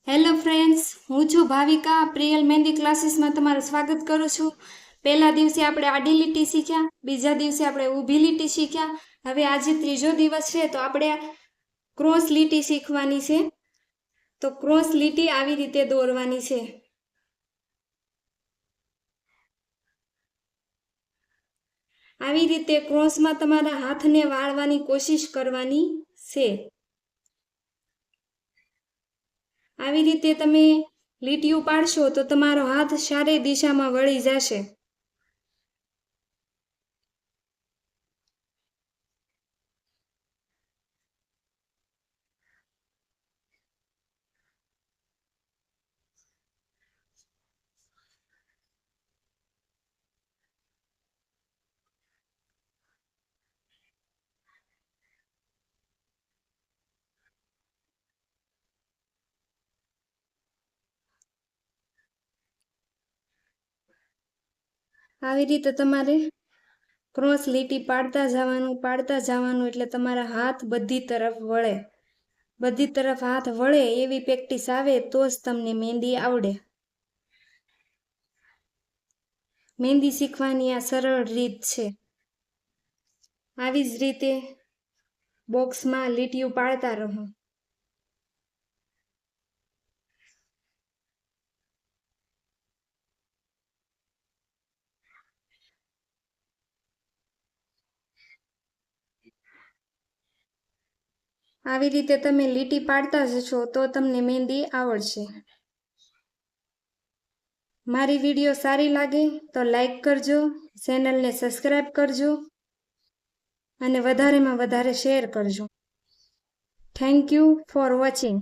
Hello friends, હું છું ભાવિકા. પ્રિયલ મહેંદી ક્લાસીસમાં તમારું સ્વાગત કરું છું. પહેલા દિવસે આપણે આડી લીટી શીખ્યા, બીજા દિવસે આપણે ઊભી લીટી શીખ્યા. હવે આજે ત્રીજો દિવસ છે તો આપણે ક્રોસ લીટી શીખવાની છે. તો ક્રોસ લીટી આવી રીતે દોરવાની છે. આવી રીતે ક્રોસમાં તમારા હાથને વાળવાની કોશિશ કરવાની છે. આવી રીતે તમે લીટીઓ પાડશો તો તમારો હાથ સારી દિશામાં વળી જશે. આવી રીતે તમારે ક્રોસ લીટી પાડતા જવાનું એટલે તમારા હાથ બધી તરફ વળે. બધી તરફ હાથ વળે એવી પ્રેક્ટિસ આવે તો જ તમને મહેંદી આવડે. મહેંદી શીખવાની આ સરળ રીત છે. આવી જ રીતે બોક્સમાં લીટીઓ પાડતા રહો. આવી રીતે તમે લીટી પાડતા જશો તો તમને મહેંદી આવડશે. મારી વિડીયો સારી લાગે તો લાઈક કરજો, ચેનલને સબસ્ક્રાઈબ કરજો અને વધારેમાં વધારે શેર કરજો. Thank you for watching.